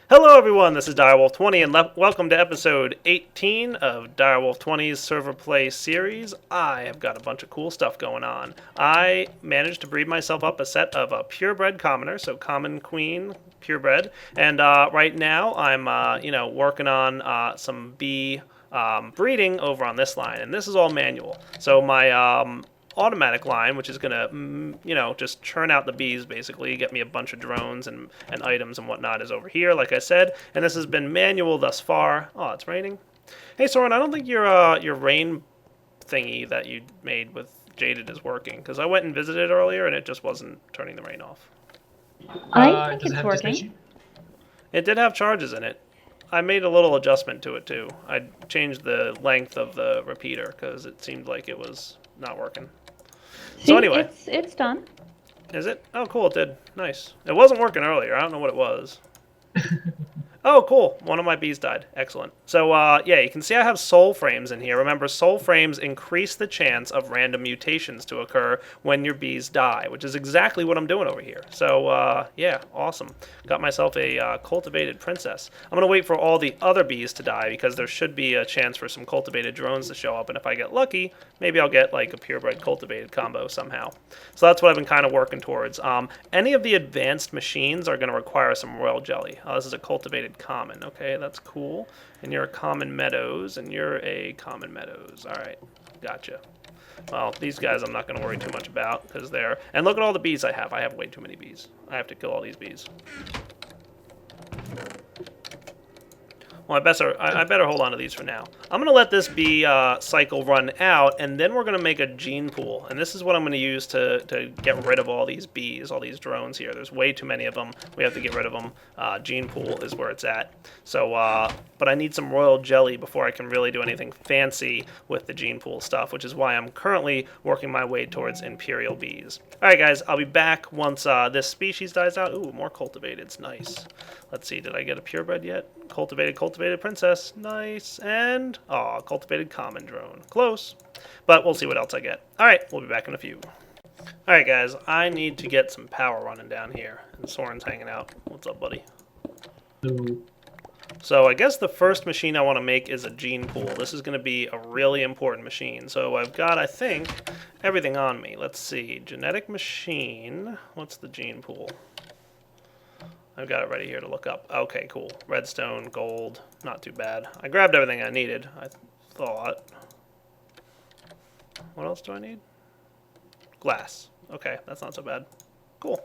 Hello, everyone. This is Direwolf20, and welcome to episode 18 of Direwolf20's Server Play series. I have got a bunch of cool stuff going on. I managed to breed myself up a set of a purebred commoner, so common queen purebred, and right now I'm, working on some bee breeding over on this line, and this is all manual. So my automatic line, which is going to, just churn out the bees, basically, get me a bunch of drones and items and whatnot, is over here, like I said. And this has been manual thus far. Oh, it's raining. Hey, Soren, I don't think your rain thingy that you made with Jaded is working, because I went and visited earlier, and it just wasn't turning the rain off. I think Does it it's have working. It did have charges in it. I made a little adjustment to it, too. I changed the length of the repeater, because it seemed like it was not working. See, So anyway. it's done. Is it? Oh, cool, it did. Nice. It wasn't working earlier. I don't know what it was. Oh, cool. One of my bees died. Excellent. So, yeah, you can see I have soul frames in here. Remember, soul frames increase the chance of random mutations to occur when your bees die, which is exactly what I'm doing over here. So, yeah, awesome. Got myself a cultivated princess. I'm going to wait for all the other bees to die because there should be a chance for some cultivated drones to show up, and if I get lucky, maybe I'll get, like, a purebred cultivated combo somehow. So that's what I've been kind of working towards. Any of the advanced machines are going to require some royal jelly. This is a cultivated common. Okay, that's cool. And you're a common meadows, and you're a common meadows. All right, gotcha. Well, these guys I'm not going to worry too much about because they're... And look at all the bees I have. I have way too many bees. I have to kill all these bees. Well, I better hold on to these for now. I'm going to let this bee cycle run out, and then we're going to make a gene pool. And this is what I'm going to use to get rid of all these bees, all these drones here. There's way too many of them. We have to get rid of them. Gene pool is where it's at. So, but I need some royal jelly before I can really do anything fancy with the gene pool stuff, which is why I'm currently working my way towards imperial bees. All right, guys, I'll be back once this species dies out. Ooh, more cultivateds. Nice. Let's see, did I get a purebred yet? Cultivated princess. Nice. And, cultivated common drone. Close. But we'll see what else I get. All right, we'll be back in a few. All right, guys, I need to get some power running down here. And Soren's hanging out. What's up, buddy? So I guess the first machine I want to make is a gene pool. This is going to be a really important machine. So I've got, I think, everything on me. Let's see. Genetic machine. What's the gene pool? I've got it ready here to look up. Okay, cool. Redstone, gold, not too bad. I grabbed everything I needed, I thought. What else do I need? Glass. Okay, that's not so bad. Cool.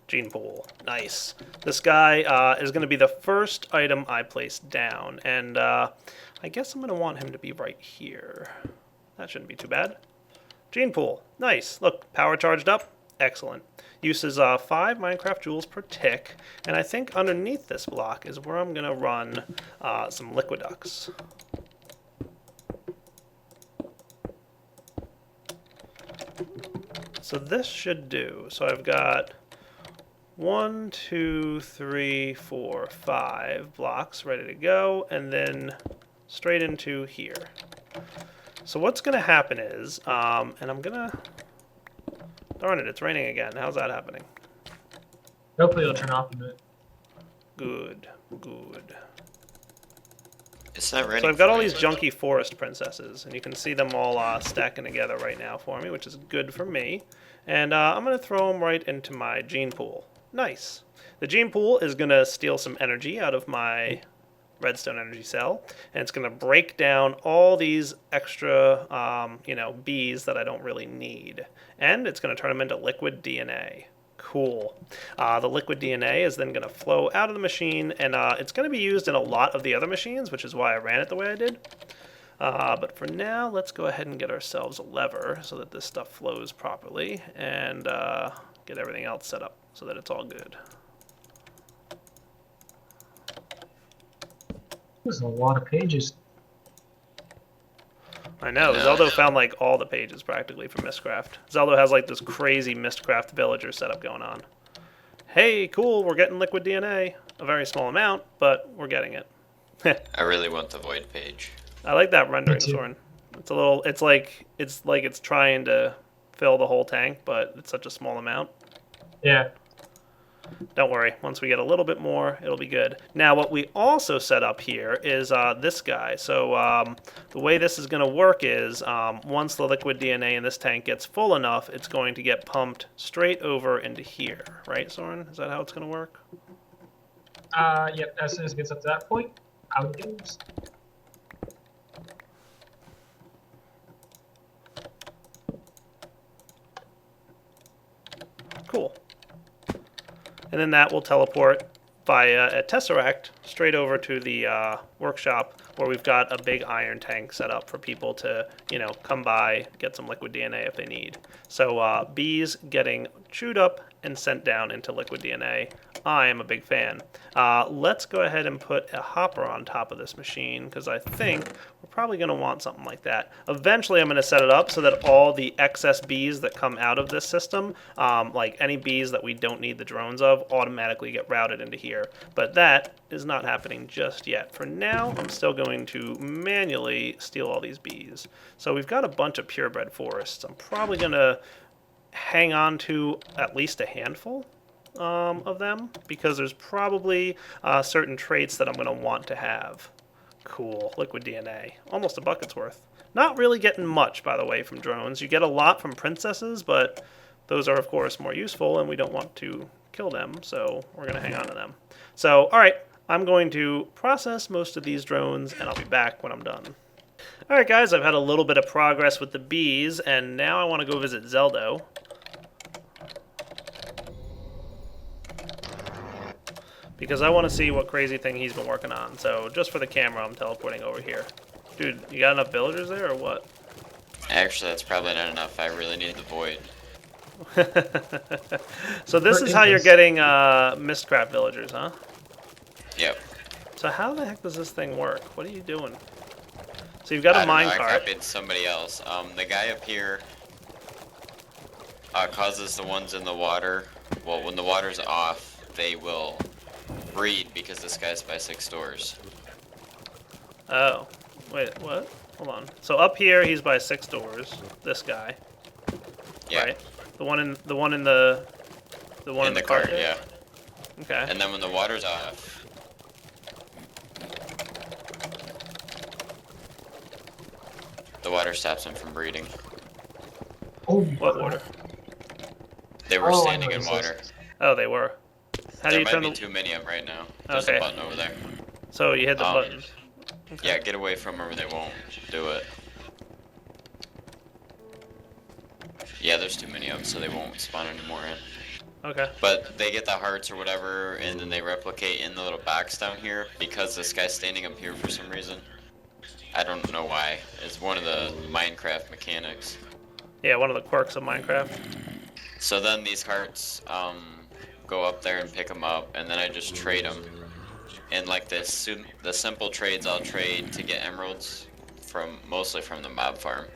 Gene pool. Nice. This guy is going to be the first item I place down, and I guess I'm going to want him to be right here. That shouldn't be too bad. Gene pool. Nice. Look, power charged up. Excellent. Uses 5 Minecraft joules per tick, and I think underneath this block is where I'm going to run some liquiducts. So this should do. So I've got 1, 2, 3, 4, 5 blocks ready to go, and then straight into here. So what's going to happen is, and I'm going to... Darn it, it's raining again. How's that happening? Hopefully it'll turn off a bit. Good, good. It's not raining. So I've got all these junky forest princesses, and you can see them all stacking together right now for me, which is good for me. And I'm going to throw them right into my gene pool. Nice. The gene pool is going to steal some energy out of my redstone energy cell, and it's going to break down all these extra, bees that I don't really need. And it's going to turn them into liquid DNA. Cool. The liquid DNA is then going to flow out of the machine, and it's going to be used in a lot of the other machines, which is why I ran it the way I did. But for now, let's go ahead and get ourselves a lever so that this stuff flows properly, and get everything else set up so that it's all good. There's a lot of pages. I know, Zeldo found like all the pages practically for Mistcraft. Zeldo has like this crazy Mistcraft villager setup going on. Hey, cool, we're getting liquid DNA. A very small amount, but we're getting it. I really want the void page. I like that rendering, Soren. It's a little, it's like it's trying to fill the whole tank, but it's such a small amount. Yeah. Don't worry, once we get a little bit more, it'll be good. Now, what we also set up here is this guy. So the way this is going to work is once the liquid DNA in this tank gets full enough, it's going to get pumped straight over into here. Right, Soren? Is that how it's going to work? Yep, as soon as it gets up to that point, out it goes. Cool. And then that will teleport via a tesseract straight over to the workshop where we've got a big iron tank set up for people to, come by, get some liquid DNA if they need. So bees getting chewed up and sent down into liquid DNA. I am a big fan. Let's go ahead and put a hopper on top of this machine because I think we're probably going to want something like that. Eventually I'm going to set it up so that all the excess bees that come out of this system, like any bees that we don't need the drones of, automatically get routed into here. But that is not happening just yet. For now, I'm still going to manually steal all these bees. So we've got a bunch of purebred forests. I'm probably going to hang on to at least a handful of them because there's probably certain traits that I'm going to want to have. Cool, liquid DNA. Almost a bucket's worth. Not really getting much, by the way, from drones. You get a lot from princesses, but those are, of course, more useful, and we don't want to kill them, so we're going to hang on to them. So, all right, I'm going to process most of these drones, and I'll be back when I'm done. All right, guys, I've had a little bit of progress with the bees, and now I want to go visit Zeldo. Because I want to see what crazy thing he's been working on. So just for the camera, I'm teleporting over here. Dude, you got enough villagers there or what? Actually, that's probably not enough. I really need the void. So this is how you're getting Mistcraft villagers, huh? Yep. So how the heck does this thing work? What are you doing? So you've got a I minecart. copied somebody else. The guy up here causes the ones in the water. Well, when the water's off, they will breed because this guy's by 6 doors. Oh, wait, what? Hold on. So up here, he's by 6 doors. This guy. Yeah. Right. The one in the cart, there? yeah. Okay. And then when the water's off, the water stops them from breeding. Oh, What water? They were Oh, I standing know in this water. Oh, they were. How do There you might turn be the? too many of them right now. There's Okay. a button over there. So you hit the button. Okay. Yeah, get away from them or they won't do it. Yeah, there's too many of them, so they won't spawn anymore in. Okay. But they get the hearts or whatever, and then they replicate in the little box down here because this guy's standing up here for some reason. I don't know why. It's one of the Minecraft mechanics. Yeah, one of the quirks of Minecraft. So then these hearts go up there and pick them up, and then I just trade them. And like the simple trades, I'll trade to get emeralds mostly from the mob farm.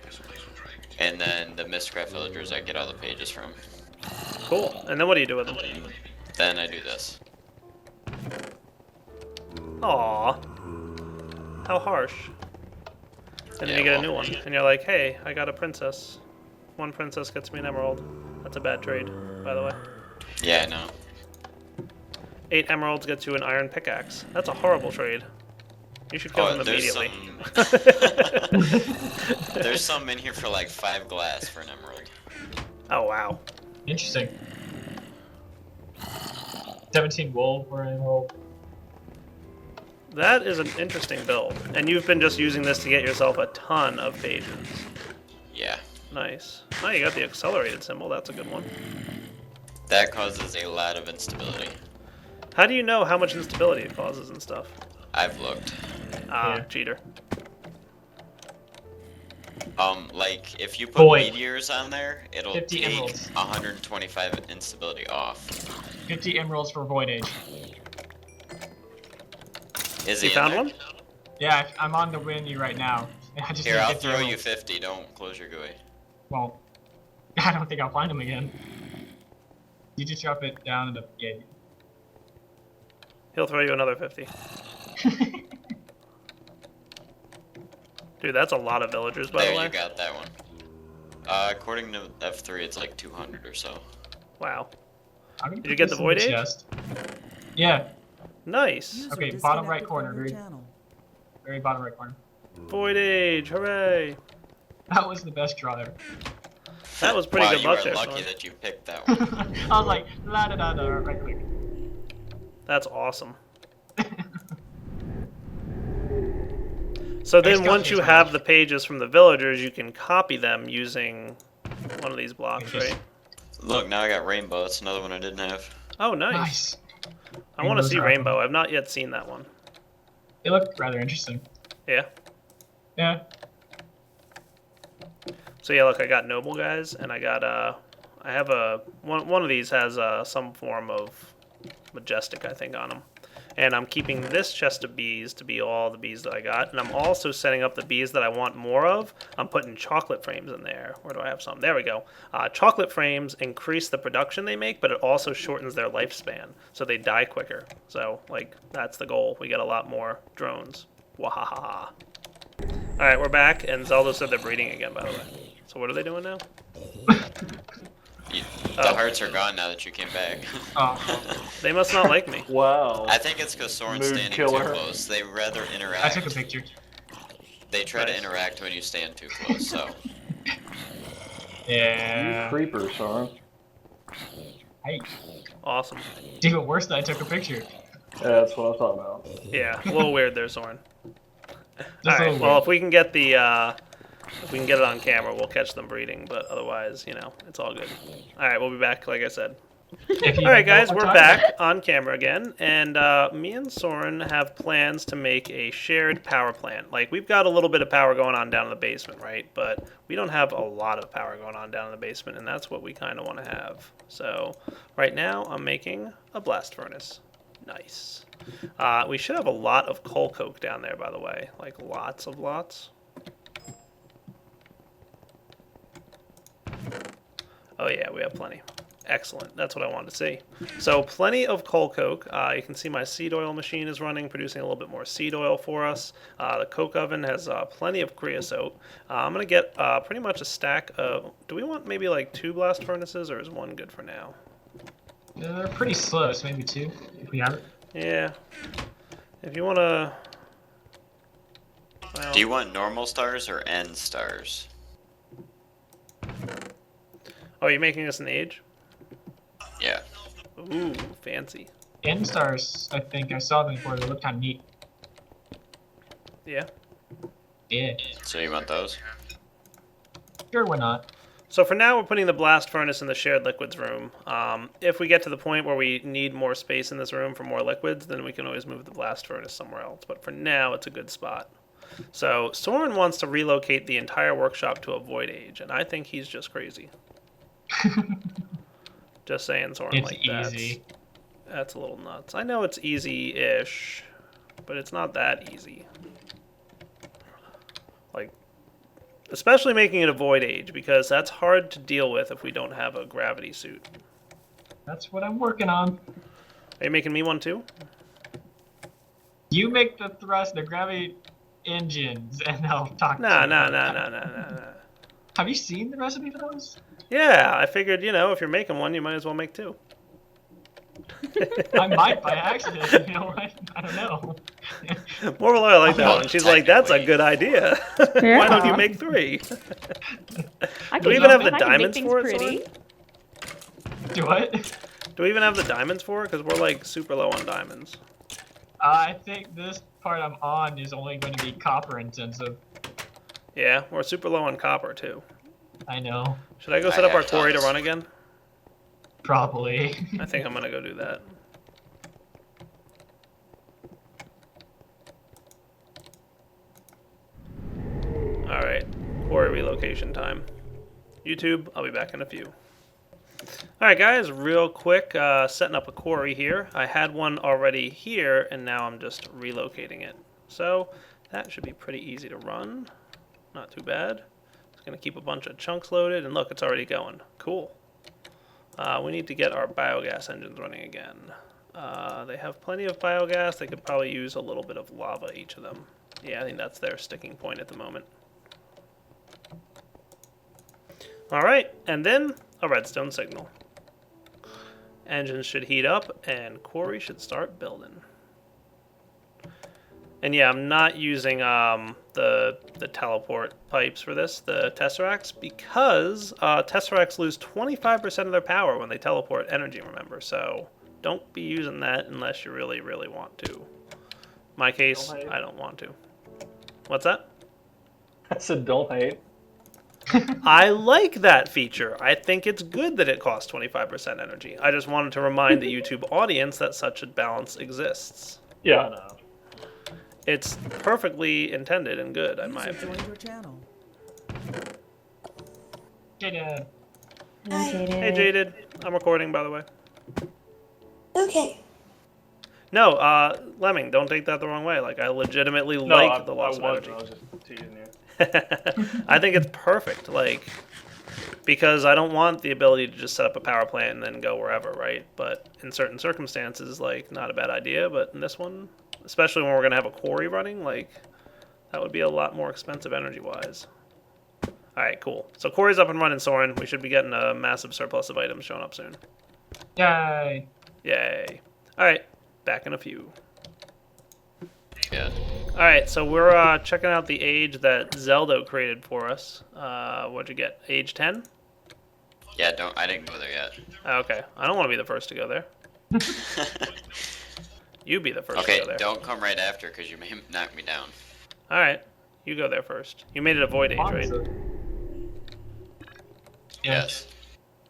And then the Mistcraft villagers I get all the pages from. Cool. And then what do you do with them? Then I do this. Aw. How harsh. And then Yeah, you get a well. new one, and you're like, hey, I got a princess. One princess gets me an emerald. That's a bad trade, by the way. Yeah, I know. 8 emeralds gets you an iron pickaxe. That's a horrible trade. You should kill him immediately. There's some in here for like 5 glass for an emerald. Oh, wow. interesting. 17 wool for an emerald. That is an interesting build. And you've been just using this to get yourself a ton of pages. Yeah. Nice. Oh, you got the accelerated symbol. That's a good one. That causes a lot of instability. How do you know how much instability it causes and stuff? I've looked. Ah, Yeah. cheater. Like, if you put Void. meteors on there, it'll 50 take emeralds. 125 instability off. 50 emeralds for Void Age. Is You he in found there? one? Yeah, I'm on the menu right now. I just Here, need to I'll get the throw you emeralds. 50. Don't close your GUI. Well, I don't think I'll find them again. You just drop it down in the... Yeah. He'll throw you another 50. Dude, that's a lot of villagers, by There, the way. you got that one. According to F3, it's like 200 or so. Wow. I'm gonna Did you put get this the in void age? chest. Yeah. Nice. Okay, bottom right corner, very bottom right corner. Void age, hooray! That was the best draw ever. That was pretty wow, good you luck are there, lucky Soren. that you picked that one. I was like, la da da da, right click. That's awesome. So then Next once you copy is have mine. the pages from the villagers, you can copy them using one of these blocks, Yes. right? Look, now I got rainbow. That's another one I didn't have. Oh, nice. Nice. I want to Rainbows see are Rainbow. awesome. I've not yet seen that one. They look rather interesting. Yeah. Yeah. So yeah, look, I got noble guys, and I got I have a one of these has some form of majestic, I think, on them. And I'm keeping this chest of bees to be all the bees that I got, and I'm also setting up the bees that I want more of. I'm putting chocolate frames in there. Where do I have some? There we go. Chocolate frames increase the production they make, but it also shortens their lifespan, so they die quicker. So like that's the goal. We get a lot more drones. Wahaha. All right, we're back, and Zelda said they're breeding again, by the way. So what are they doing now? The hearts are gone now that you came back. Oh, They must not like me. Wow. I think it's because Soren's Mood standing killer. too close. They rather interact. I took a picture. They try to Nice. interact when you stand too close, so. You Yeah. creeper, son. Hey, Awesome. it's even worse that I took a picture. Yeah, that's what I was talking about. Yeah, a little weird there, Soren. Just All a right. little Well, weird. if we can get the if we can get it on camera, we'll catch them breeding. But otherwise, you know, it's all good. All right, we'll be back, like I said. If you All right, know guys, what we're time- back on camera again, and me and Soren have plans to make a shared power plant. Like, we've got a little bit of power going on down in the basement, right? But we don't have a lot of power going on down in the basement, and that's what we kind of want to have. So, right now, I'm making a blast furnace. Nice. We should have a lot of coal coke down there, by the way. Like, lots of lots. Oh, yeah, we have plenty. Excellent. That's what I wanted to see. So plenty of coal coke. You can see my seed oil machine is running, producing a little bit more seed oil for us. The coke oven has plenty of creosote. I'm going to get pretty much a stack of... Do we want maybe like 2 blast furnaces, or is 1 good for now? They're pretty slow, so maybe 2, if we have it. Yeah. If you want to... Well, Do you want normal stars or N stars? oh, you're making this an age? Yeah. Ooh, fancy. End stars, I think I saw them before. They look kind of neat. Yeah. Yeah. So you want those? Sure, why not? So for now, we're putting the blast furnace in the shared liquids room. If we get to the point where we need more space in this room for more liquids, then we can always move the blast furnace somewhere else. But for now, it's a good spot. So Soren wants to relocate the entire workshop to a void age, and I think he's just crazy. Just saying, Soren. It's like easy. That's a little nuts. I know it's easy-ish, but it's not that easy. Like, especially making it a void age, because that's hard to deal with if we don't have a gravity suit. That's what I'm working on. Are you making me one too? You make the thrust, the gravity engines, and I'll talk to Nah, you. nah. Have you seen the recipe for those? Yeah, I figured, you know, if you're making one, you might as well make 2. I might by accident. You know what? I don't know. Morally, I like that Well, one. She's like, that's a technically. good idea. Why don't you Yeah. make 3? I Do we can even have make- the I can make diamonds things for it, pretty. Soren? Do what? Do we even have the diamonds for it? Because we're like super low on diamonds. I think this part I'm on is only going to be copper intensive. Yeah, we're super low on copper too. I know. Should I go I set up our have quarry to tons. run again? Probably. I think I'm gonna go do that. Alright, quarry relocation time. YouTube, I'll be back in a few. Alright guys, real quick, setting up a quarry here. I had one already here, and now I'm just relocating it. So, that should be pretty easy to run. Not too bad. It's going to keep a bunch of chunks loaded, and look, it's already going. Cool. We need to get our biogas engines running again. They have plenty of biogas. They could probably use a little bit of lava, each of them. Yeah, I think that's their sticking point at the moment. Alright, and then a redstone signal. Engines should heat up, and quarry should start building. And yeah, I'm not using the teleport pipes for this, the Tesseracts, because Tesseracts lose 25% of their power when they teleport energy, remember? So don't be using that unless you really, really want to. In my case, I don't want to. What's that? I said don't hate. I like that feature. I think it's good that it costs 25% energy. I just wanted to remind the YouTube audience that such a balance exists. Yeah, I know. It's perfectly intended and good, in my opinion. Joined your channel. Jada. Hey, Jaded. I'm recording, by the way. Okay. No, Lemming, don't take that the wrong way. Like, I legitimately No, like the loss I of wasn't. energy. I was just teasing you. I think it's perfect, like, because I don't want the ability to just set up a power plant and then go wherever, right? But in certain circumstances, like, not a bad idea. But in this one, especially when we're going to have a quarry running, like, that would be a lot more expensive energy-wise. Alright, cool. So quarry's up and running, Soren. We should be getting a massive surplus of items showing up soon. Yay. Yay. Alright, back in a few. Yeah. Alright, so we're checking out the age that Zelda created for us. What'd you get? Age 10? Yeah, I didn't go there yet. Okay, I don't want to be the first to go there. You be the first Okay, to go there. don't come right after because you may knock me down. Alright, you go there first. You made it a void age, right? Yes.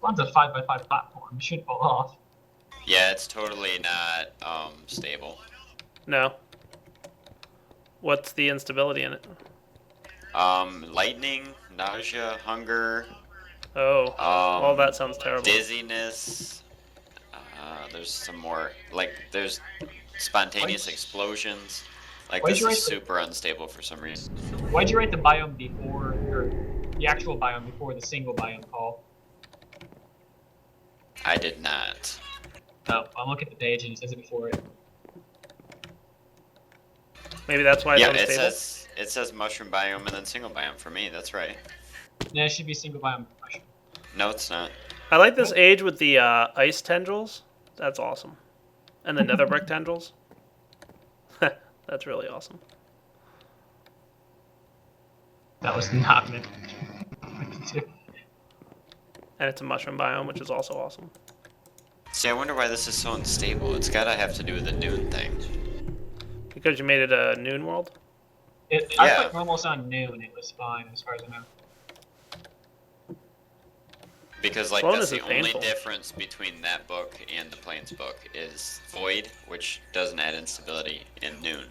One's a 5x5 platform. You should fall off. Yeah, it's totally not stable. No. What's the instability in it? Lightning, nausea, hunger. Oh, all that sounds terrible. Dizziness. There's some more. Like, there's spontaneous Why'd- explosions. Like, why'd this you is write the- super unstable for some reason. Why'd you write the biome before, or the actual biome before the single biome call? I did not. No, I'm looking at the page and it says it before it. Maybe that's why it's Yeah, unstable? it says mushroom biome and then single biome for me. That's right. Yeah, it should be single biome. No, it's not. I like this age with the ice tendrils. That's awesome. And the nether brick tendrils. That's really awesome. That was not meant to. And it's a mushroom biome, which is also awesome. See, I wonder why this is so unstable. It's gotta have to do with the noon thing. Because you made it a noon world? I Yeah. put almost on noon. It was fine as far as I know. Because, like, Slowness that's the is only painful. difference between that book and the Plains book is Void, which doesn't add instability, and Noon.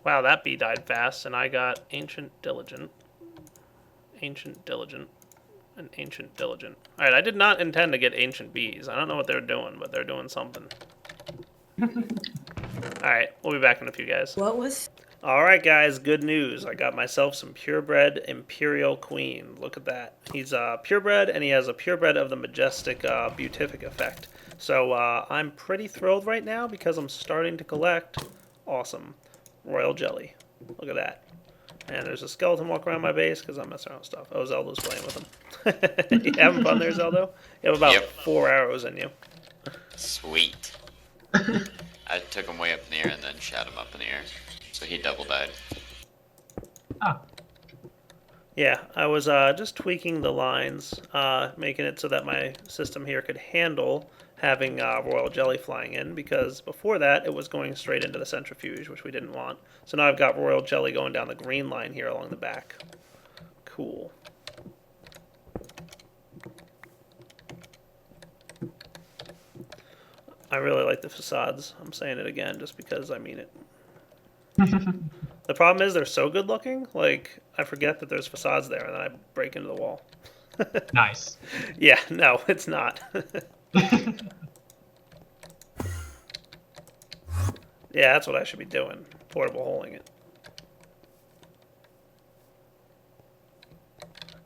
Wow, that bee died fast, and I got Ancient Diligent, and Ancient Diligent. Alright, I did not intend to get Ancient Bees. I don't know what they're doing, but they're doing something. Alright, we'll be back in a few, guys. What was? Alright, guys, good news. I got myself some purebred Imperial Queen. Look at that. He's purebred, and he has a purebred of the majestic beatific effect. So I'm pretty thrilled right now because I'm starting to collect awesome royal jelly. Look at that. And there's a skeleton walking around my base because I'm messing around with stuff. Oh, Zelda's playing with him. You having fun there, Zelda? You have about Yep. 4 arrows in you. Sweet. I took him way up in the air and then shot him up in the air. So he double died. Ah, Yeah, I was just tweaking the lines, making it so that my system here could handle having royal jelly flying in, because before that it was going straight into the centrifuge, which we didn't want. So now I've got royal jelly going down the green line here along the back. Cool. I really like the facades. I'm saying it again just because I mean it. The problem is they're so good looking, like, I forget that there's facades there, and then I break into the wall. nice. Yeah, no, it's not. Yeah, that's what I should be doing. Portable holing it.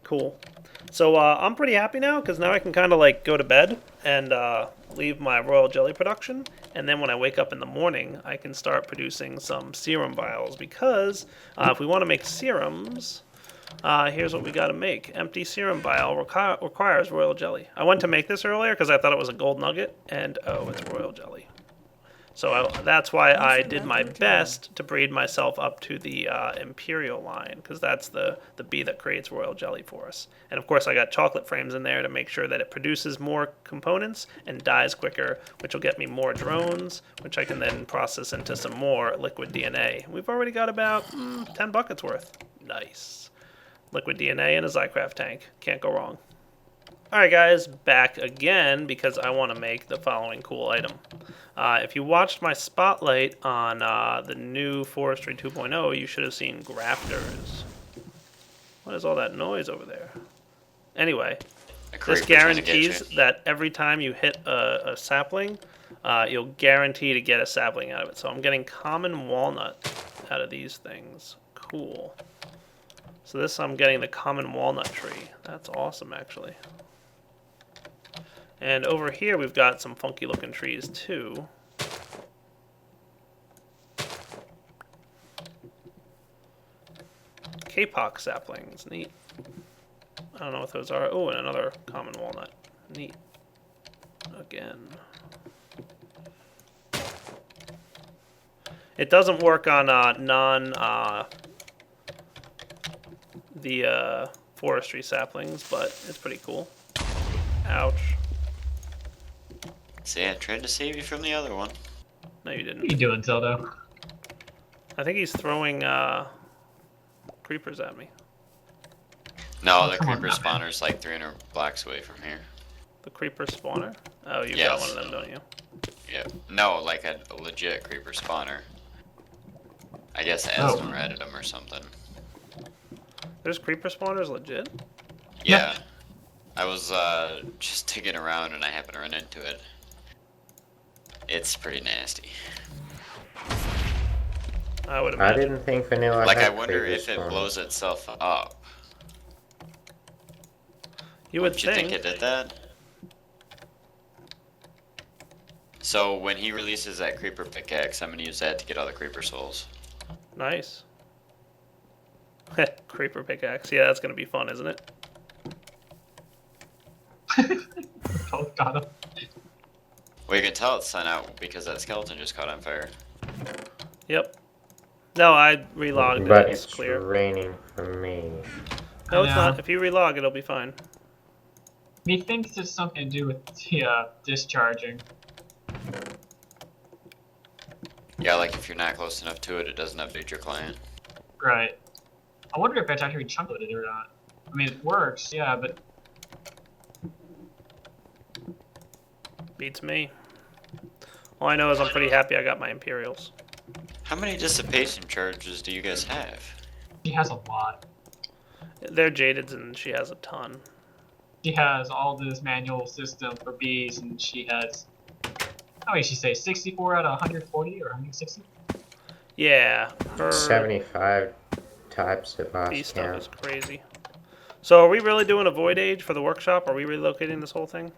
Cool. So I'm pretty happy now, because now I can kind of like go to bed and leave my royal jelly production, and then when I wake up in the morning, I can start producing some serum vials, because if we want to make serums, Here's what we got to make. Empty serum vial requires royal jelly. I went to make this earlier because I thought it was a gold nugget, and oh, it's royal jelly. So that's why I did my best to breed myself up to the Imperial line, because that's the bee that creates royal jelly for us. And of course I got chocolate frames in there to make sure that it produces more components and dies quicker, which will get me more drones, which I can then process into some more liquid DNA. We've already got about 10 buckets worth. Nice. Liquid DNA in a Zycraft tank. Can't go wrong. Alright guys, back again because I want to make the following cool item. If you watched my spotlight on the new Forestry 2.0, you should have seen grafters. What is all that noise over there? Anyway, this guarantees that every time you hit a sapling, you'll guarantee to get a sapling out of it. So I'm getting common walnut out of these things. Cool. So this I'm getting the common walnut tree. That's awesome actually. And over here we've got some funky looking trees too. Kapok saplings, neat. I don't know what those are. Oh, and another common walnut. Neat. Again. It doesn't work on the forestry saplings, but it's pretty cool. Ouch. See, I tried to save you from the other one. No, you didn't. What are you doing, Zelda? I think he's throwing creepers at me. No, the come on creeper now, man. spawner's like 300 blocks away from here. The creeper spawner? Oh, you got Yes. one of them, don't you? Yeah. No, like a legit creeper spawner. I guess Aston added them or something. There's creeper spawners legit? Yeah. I was just digging around and I happened to run into it. It's pretty nasty. I would I imagine. didn't think vanilla Like, I had wonder creeper if it spawn. blows itself up. You would Don't you think think. it did that? So when he releases that creeper pickaxe, I'm gonna use that to get all the creeper souls. Nice. Creeper pickaxe. Yeah, that's gonna be fun, isn't it? Both got him. Well, you can tell it's sun out because that skeleton just caught on fire. Yep. No, I relogged it. But It's it's clear. raining for me. No, it's Yeah. not. If you relog, it'll be fine. Methinks it's something to do with the discharging. Yeah, like if you're not close enough to it, it doesn't update your client. Right. I wonder if it's actually chunkloaded or not. I mean, it works, yeah, but Beats me. All I know is I'm pretty happy I got my Imperials. How many dissipation charges do you guys have? she has a lot. They're jaded and she has a ton. She has all this manual system for bees, and she has, how many did she say, 64 out of 140 or 160? Yeah, her 75 types at bee last stuff count. is crazy. So are we really doing a void age for the workshop? Are we relocating this whole thing?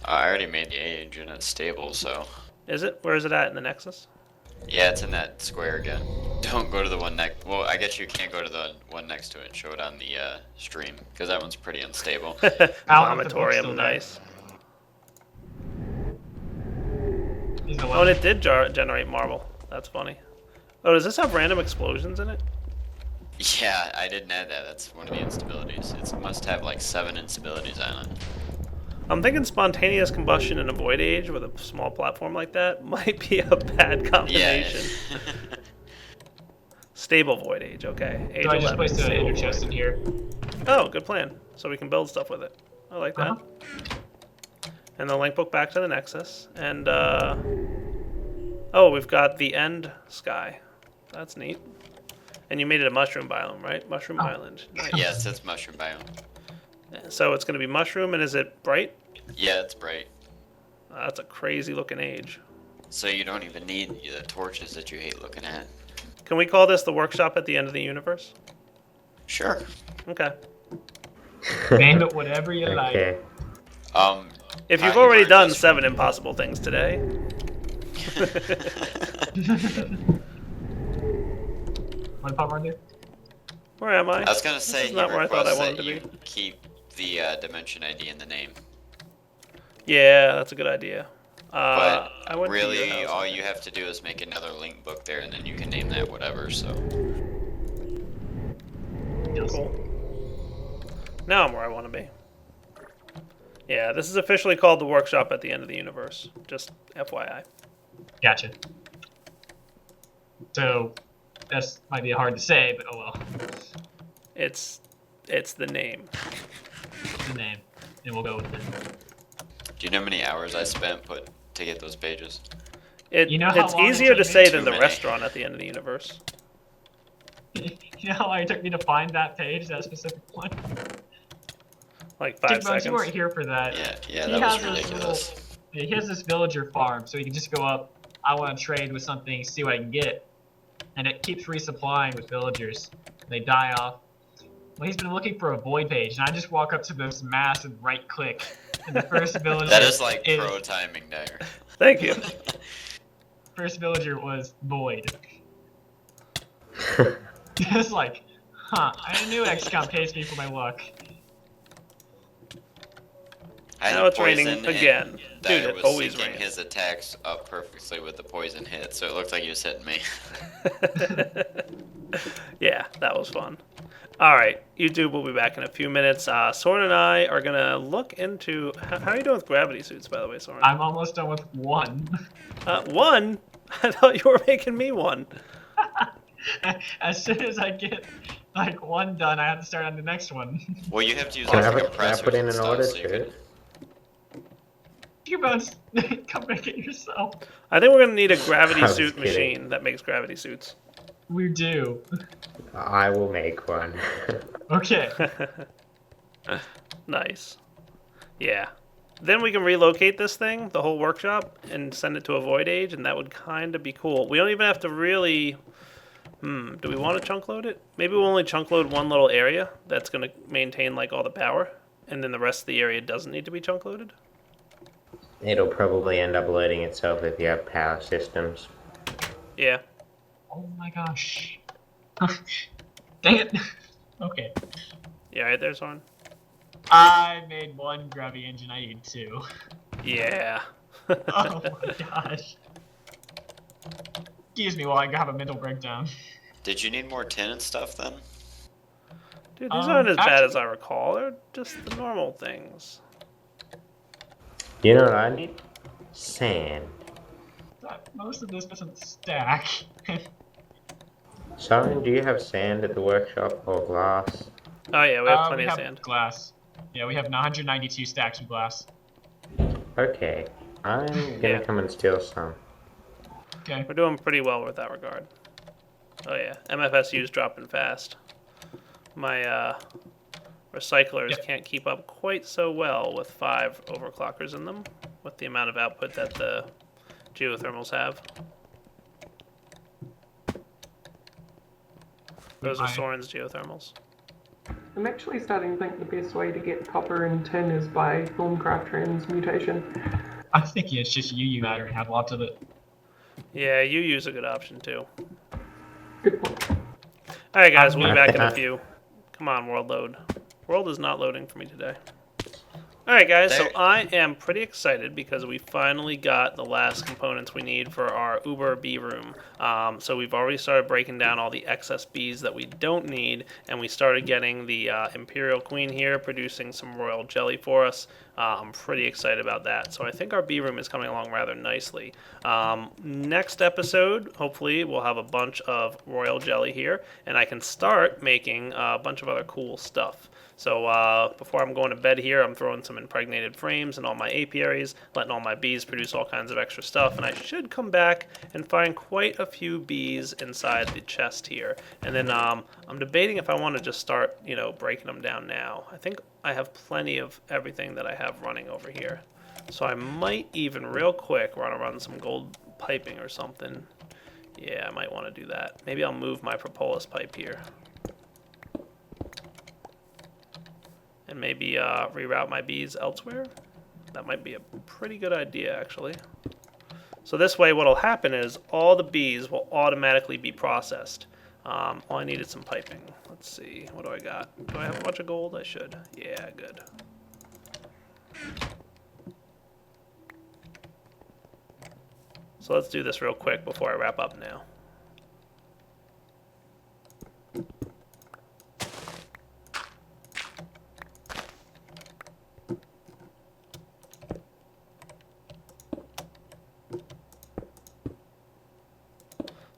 I already made the age and it's stable, so. Is it? Where is it at in the Nexus? Yeah, it's in that square again. Don't go to the one next. Well, I guess you can't go to the one next to it and show it on the stream because that one's pretty unstable. Vomitorium, nice. He's the Oh, and one. it did generate marble. That's funny. Oh, does this have random explosions in it? Yeah, I didn't add that. That's one of the instabilities. It must have like 7 instabilities on it. I'm thinking spontaneous combustion in a void age with a small platform like that might be a bad Yeah. combination. Stable void age, okay. Age So I just 11, placed an stable ender chest void. in here. Oh, good plan. So we can build stuff with it. I like that. And the link book back to the Nexus. And, oh, we've got the end sky. That's neat. And you made it a mushroom biome, right? Mushroom Island. Nice. Yes, it's mushroom biome. So it's going to be mushroom, and is it bright? Yeah, it's bright. That's a crazy looking age. So you don't even need the torches that you hate looking at. Can we call this the workshop at the end of the universe? Sure. Okay. Name it whatever you like. Okay. If you've you already weren't done just- 7 impossible things today, Want to pop right there? Where am I? I was gonna say is he not where I thought I requests wanted that to you be. keep the dimension ID in the name. Yeah, that's a good idea. But I went to your really, house, all I you think. have to do is make another link book there, and then you can name that whatever. So Cool. Now I'm where I want to be. Yeah, this is officially called the workshop at the end of the universe. Just FYI. Gotcha. So, that's might be hard to say, but oh well. It's the name. The name. And we'll go with it. do you know how many hours I spent to get those pages? You know how It's long it easier took to me? say Too than the many. restaurant at the end of the universe. You know how long it took me to find that page, that specific one? Like 5 Tickbones, you weren't seconds. here for that. Yeah, He that was has this ridiculous. He has this villager farm, so he can just go up, I want to trade with something, see what I can get. And it keeps resupplying with villagers. They die off. Well, he's been looking for a void page, and I just walk up to this massive right click. And the first villager That is like pro timing there. Thank you. First villager was void. It's like, I knew XCOM pays me for my luck. I had Now it's raining poison, and again. Dude, Dyer it was always syncing rains. his attacks up perfectly with the poison hit, so it looked like he was hitting me. Yeah, that was fun. Alright, YouTube will be back in a few minutes. Soren and I are going to look into... How are you doing with gravity suits, by the way, Soren? I'm almost done with one. One? I thought you were making me one. As soon as I get like one done, I have to start on the next one. Well, you have to use Can like I compressors put in and an stuff, order so you too? You both come make it yourself. I think we're going to need a gravity I was suit kidding. machine that makes gravity suits. We do. I will make one. Okay. Nice. Yeah. Then we can relocate this thing, the whole workshop, and send it to a void age, and that would kind of be cool. We don't even have to really... do we want to chunk load it? Maybe we'll only chunk load one little area that's going to maintain like all the power, and then the rest of the area doesn't need to be chunk loaded. It'll probably end up loading itself if you have power systems. Yeah. Oh my gosh. Dang it. Okay. Yeah, right there, Soren. I made one gravity engine, I need two. Yeah. Oh my gosh. Excuse me while I have a mental breakdown. Did you need more tin and stuff then? Dude, these aren't as bad actually- as I recall. They're just the normal things. You know what I need? Sand. Most of this doesn't stack. Soren, do you have sand at the workshop or glass? Oh yeah, we have plenty we of have sand. glass. Yeah, we have 192 stacks of glass. Okay, I'm gonna Yeah. come and steal some. Okay. We're doing pretty well with that regard. Oh yeah, MFSU's dropping fast. My recyclers Yep. can't keep up quite so well with 5 overclockers in them, with the amount of output that the geothermals have. Those are Fine. Soren's geothermals. I'm actually starting to think the best way to get copper and tin is by Thorncraft transmutation. I'm thinking it's just UU matter and have lots of it. Yeah, you use a good option too. Good point. Alright guys, we'll be back in a few. Come on, world load. World is not loading for me today. Alright guys, so There- I am pretty excited because we finally got the last components we need for our Uber bee room. So we've already started breaking down all the excess bees that we don't need, and we started getting the Imperial Queen here producing some royal jelly for us. I'm pretty excited about that. So I think our bee room is coming along rather nicely. Next episode, hopefully, we'll have a bunch of royal jelly here, and I can start making a bunch of other cool stuff. So before I'm going to bed here, I'm throwing some impregnated frames in all my apiaries, letting all my bees produce all kinds of extra stuff, and I should come back and find quite a few bees inside the chest here. And then I'm debating if I want to just start, breaking them down now. I think I have plenty of everything that I have running over here. So I might even real quick want to run some gold piping or something. Yeah, I might want to do that. Maybe I'll move my propolis pipe here. And maybe reroute my bees elsewhere. That might be a pretty good idea, actually. So this way, what'll happen is all the bees will automatically be processed. All I need is some piping. Let's Let's see. What do I got? Do I have a bunch of gold? I should. Yeah, good. So let's do this real quick before I wrap up now.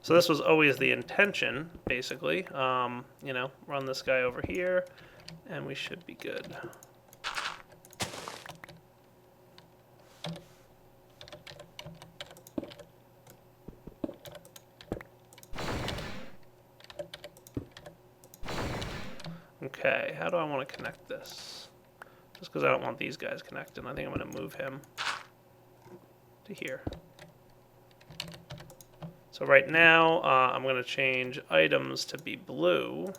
So this was always the intention, basically. You know, run this guy over here, and we should be good. Okay, how do I want to connect this? Just because I don't want these guys connected, I think I'm going to move him to here. So right now, I'm going to change items to be blue.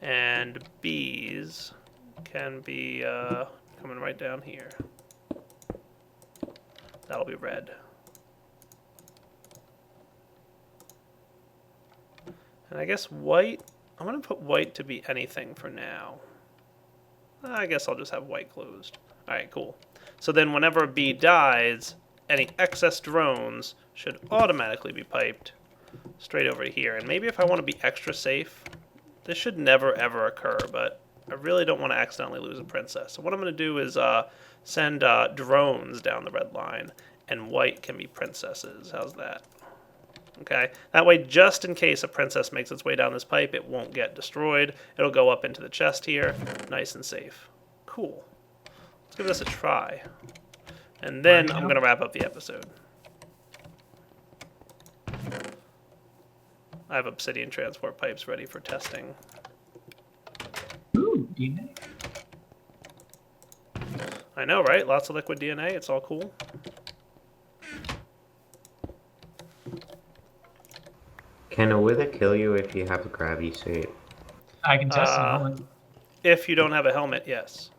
And bees can be coming right down here. That'll be red. And I guess white, I'm going to put white to be anything for now. I guess I'll just have white closed. Alright, cool. So then whenever a bee dies, any excess drones should automatically be piped straight over here. And maybe if I want to be extra safe, this should never ever occur, but I really don't want to accidentally lose a princess. So what I'm going to do is send drones down the red line, and white can be princesses. How's that? Okay, that way just in case a princess makes its way down this pipe, it won't get destroyed. It'll go up into the chest here, nice and safe. Cool. Let's give this a try. And then I'm going to wrap up the episode. I have obsidian transport pipes ready for testing. Ooh, DNA. I know, right? Lots of liquid DNA. It's all cool. Can a wither kill you if you have a gravity suit? I can test it. If you don't have a helmet, yes.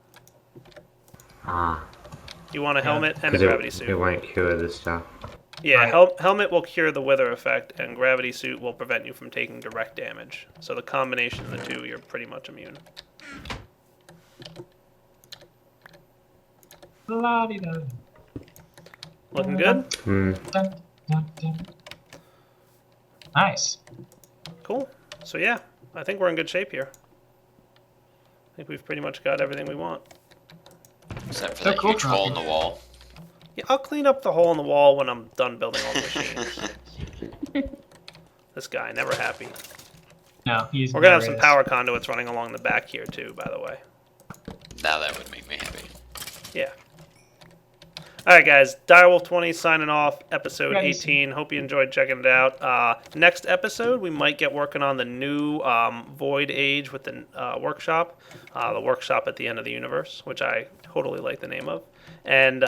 Ah. You want a helmet and a 'Cause gravity it suit. won't cure the stuff. Yeah, Right. helmet will cure the wither effect, and gravity suit will prevent you from taking direct damage. So the combination of the two, you're pretty much immune. La-di-da. Looking good? Hmm. Dun, dun, dun. Nice. Cool. So yeah, I think we're in good shape here. I think we've pretty much got everything we want. Except for So that cool, huge hole in Crocky. the wall. Yeah, I'll clean up the hole in the wall when I'm done building all the machines. This guy, never happy. No, he's. We're gonna have some power conduits running along the back here too, by the way. Now that would make me happy. Yeah. Alright guys, Direwolf20 signing off, episode Ready, 18. Hope you enjoyed checking it out. Next episode, we might get working on the new Void Age with the workshop at the end of the universe, which I totally like the name of. And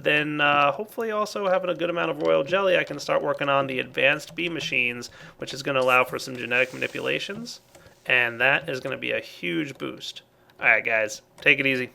then hopefully also having a good amount of royal jelly, I can start working on the advanced bee machines, which is going to allow for some genetic manipulations. And that is going to be a huge boost. Alright guys, take it easy.